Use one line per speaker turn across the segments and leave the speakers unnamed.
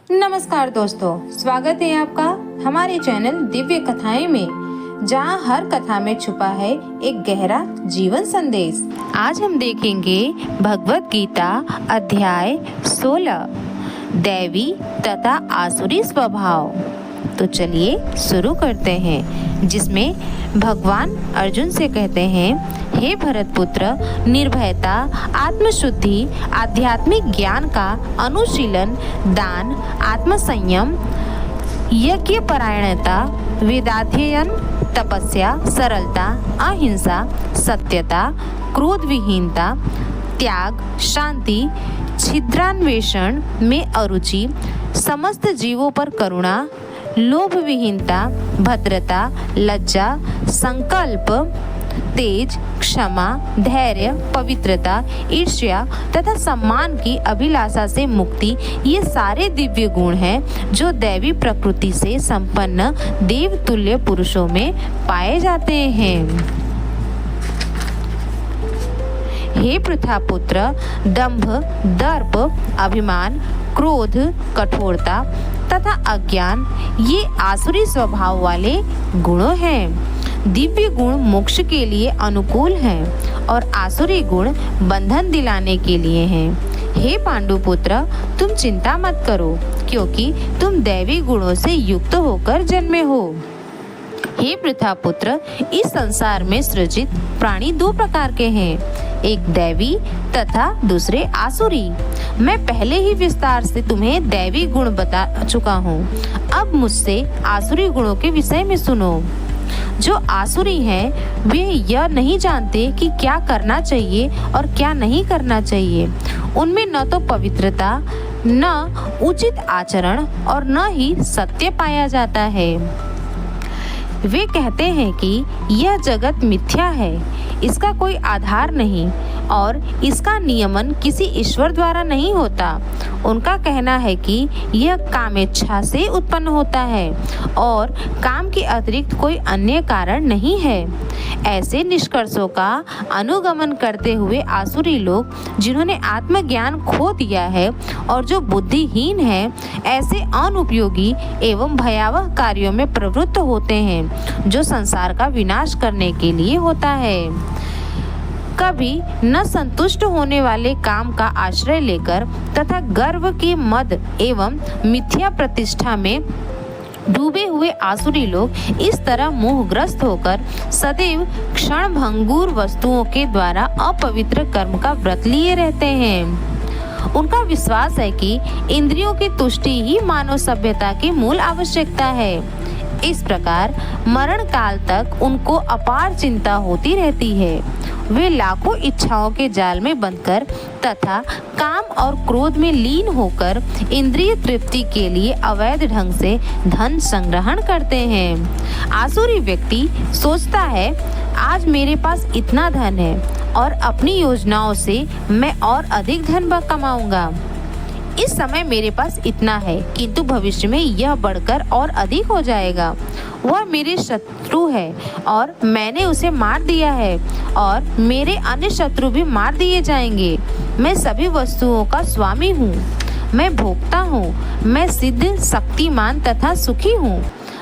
नमस्कार दोस्तों, स्वागत है आपका हमारे चैनल दिव्य कथाएं में, जहां हर कथा में छुपा है एक गहरा जीवन संदेश। आज हम देखेंगे भगवत गीता अध्याय 16, दैवी तथा आसुरी स्वभाव। तो चलिए शुरू करते हैं, जिसमें भगवान अर्जुन से कहते हैं, हे भरत पुत्र, निर्भयता, आत्मशुद्धि, आध्यात्मिक ज्ञान का अनुशीलन, दान, आत्मसंयम, यज्ञ परायणता, वेदाध्ययन, तपस्या, सरलता, अहिंसा, सत्यता, क्रोध विहीनता, त्याग, शांति, छिद्रान्वेषण में अरुचि, समस्त जीवों पर करुणा, लोभ विहीनता, भद्रता, लज्जा, संकल्प, तेज, क्षमा, धैर्य, पवित्रता, ईर्ष्या तथा सम्मान की अभिलाषा से मुक्ति, ये सारे दिव्य गुण हैं जो दैवी प्रकृति से संपन्न देवतुल्य पुरुषों में पाए जाते हैं। हे पृथापुत्र, दंभ, दर्प, अभिमान, क्रोध, कठोरता तथा अज्ञान ये आसुरी स्वभाव वाले गुणों हैं। दिव्य गुण मोक्ष के लिए अनुकूल हैं और आसुरी गुण बंधन दिलाने के लिए हैं। हे पांडुपुत्र, तुम चिंता मत करो, क्योंकि तुम दैवी गुणों से युक्त होकर जन्मे हो। हे पृथापुत्र, इस संसार में सृजित प्राणी दो प्रकार के हैं, एक दैवी तथा दूसरे आसुरी। मैं पहले ही विस्तार से तुम्हें दैवी गुण बता चुका हूँ। अब मुझसे आसुरी गुणों के विषय में सुनो। जो आसुरी हैं, वे यह नहीं जानते कि क्या करना चाहिए और क्या नहीं करना चाहिए। उनमें न तो पवित्रता, न उचित आचरण और न ही सत्य पाया जाता है। वे कहते हैं कि यह जगत मिथ्या है, इसका कोई आधार नहीं और इसका नियमन किसी ईश्वर द्वारा नहीं होता। उनका कहना है कि यह कामेच्छा से उत्पन्न होता है और काम के अतिरिक्त कोई अन्य कारण नहीं है। ऐसे निष्कर्षों का अनुगमन करते हुए आसुरी लोग, जिन्होंने आत्मज्ञान खो दिया है और जो बुद्धिहीन हैं, ऐसे अनुपयोगी एवं भयावह कार्यों में प्रवृत्त होते हैं, जो संसार का विनाश करने के लिए होता है। कभी न संतुष्ट होने वाले काम का आश्रय लेकर तथा गर्व के मद एवं मिथ्या प्रतिष्ठा में डूबे हुए आसुरी लोग इस तरह मोहग्रस्त होकर सदैव क्षण भंगुर वस्तुओं के द्वारा अपवित्र कर्म का व्रत लिए रहते हैं। उनका विश्वास है कि इंद्रियों की तुष्टि ही मानव सभ्यता की मूल आवश्यकता है। इस प्रकार मरण काल तक उनको अपार चिंता होती रहती है। वे लाखों इच्छाओं के जाल में बंधकर तथा काम और क्रोध में लीन होकर इंद्रिय तृप्ति के लिए अवैध ढंग से धन संग्रहण करते हैं। आसुरी व्यक्ति सोचता है, आज मेरे पास इतना धन है और अपनी योजनाओं से मैं और अधिक धन कमाऊंगा। इस समय मेरे पास इतना है, किंतु भविष्य में यह बढ़कर और अधिक हो जाएगा। वह मेरे शत्रु है और मैंने उसे मार दिया है और मेरे अन्य शत्रु भी मार दिए जाएंगे। मैं सभी वस्तुओं का स्वामी हूँ, मैं भोक्ता हूँ, मैं सिद्ध, शक्तिमान तथा सुखी हूँ।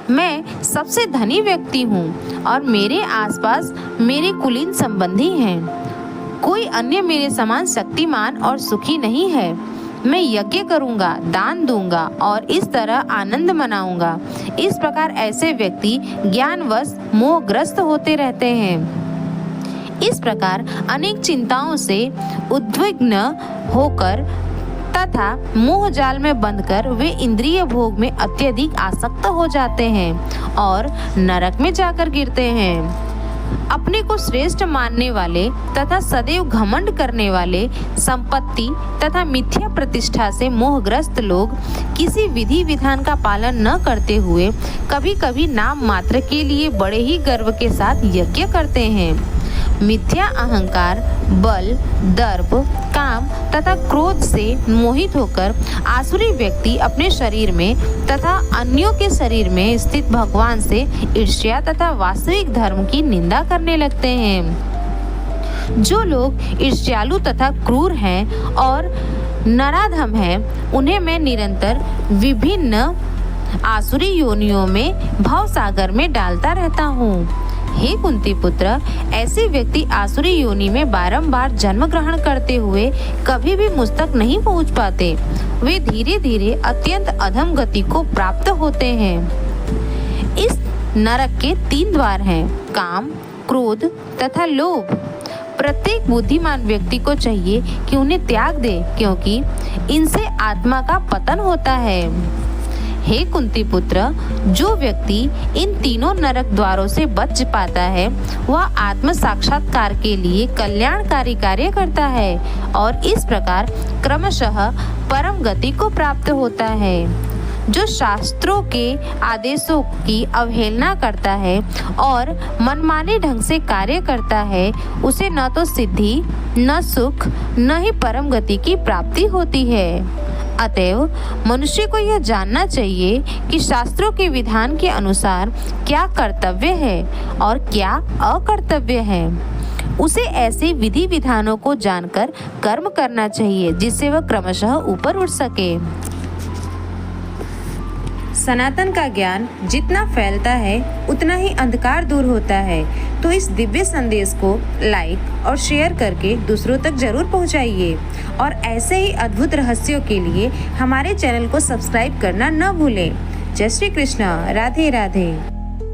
मैं सबसे धनी व्यक्ति हूँ और मेरे आसपास मेरे कुलीन संबंधी हैं। कोई अन्य मेरे समान शक्तिमान और सुखी नहीं है। मैं यज्ञ करूंगा, दान दूंगा और इस तरह आनंद मनाऊंगा। इस प्रकार ऐसे व्यक्ति ज्ञानवश मोहग्रस्त होते रहते हैं। इस प्रकार अनेक चिंताओं से उद्विग्न होकर तथा मोह जाल में बंधकर वे इंद्रिय भोग में अत्यधिक आसक्त हो जाते हैं और नरक में जाकर गिरते हैं। अपने को श्रेष्ठ मानने वाले तथा सदैव घमंड करने वाले, संपत्ति तथा मिथ्या प्रतिष्ठा से मोहग्रस्त लोग किसी विधि विधान का पालन न करते हुए कभी कभी नाम मात्र के लिए बड़े ही गर्व के साथ यज्ञ करते हैं। मिथ्या अहंकार, बल, दर्प, काम तथा क्रोध से मोहित होकर आसुरी व्यक्ति अपने शरीर में तथा अन्यों के शरीर में स्थित भगवान से ईर्ष्या तथा वास्तविक धर्म की निंदा करने लगते हैं। जो लोग ईर्ष्यालु तथा क्रूर हैं और नराधम हैं, उन्हें मैं निरंतर विभिन्न आसुरी योनियों में भव सागर में डालता रहता हूँ। हे कुंती पुत्र, ऐसे व्यक्ति आसुरी योनि में बारंबार जन्म ग्रहण करते हुए कभी भी मुझ तक नहीं पहुँच पाते। वे धीरे धीरे अत्यंत अधम गति को प्राप्त होते हैं। इस नरक के 3 द्वार हैं, काम, क्रोध तथा लोभ। प्रत्येक बुद्धिमान व्यक्ति को चाहिए कि उन्हें त्याग दे, क्योंकि इनसे आत्मा का पतन होता है। हे कुंती पुत्र, जो व्यक्ति इन तीनों नरक द्वारों से बच पाता है वह आत्म साक्षात्कार के लिए कल्याणकारी कार्य करता है और इस प्रकार क्रमशः परम गति को प्राप्त होता है। जो शास्त्रों के आदेशों की अवहेलना करता है और मनमाने ढंग से कार्य करता है, उसे न तो सिद्धि, न सुख, न ही परम गति की प्राप्ति होती है। अतएव मनुष्य को यह जानना चाहिए कि शास्त्रों के विधान के अनुसार क्या कर्तव्य है और क्या अकर्तव्य है। उसे ऐसे विधि विधानों को जानकर कर्म करना चाहिए जिससे वह क्रमशः ऊपर उठ सके। सनातन का ज्ञान जितना फैलता है उतना ही अंधकार दूर होता है। तो इस दिव्य संदेश को लाइक और शेयर करके दूसरों तक जरूर पहुंचाइए और ऐसे ही अद्भुत रहस्यों के लिए हमारे चैनल को सब्सक्राइब करना न भूलें। जय श्री कृष्ण। राधे राधे।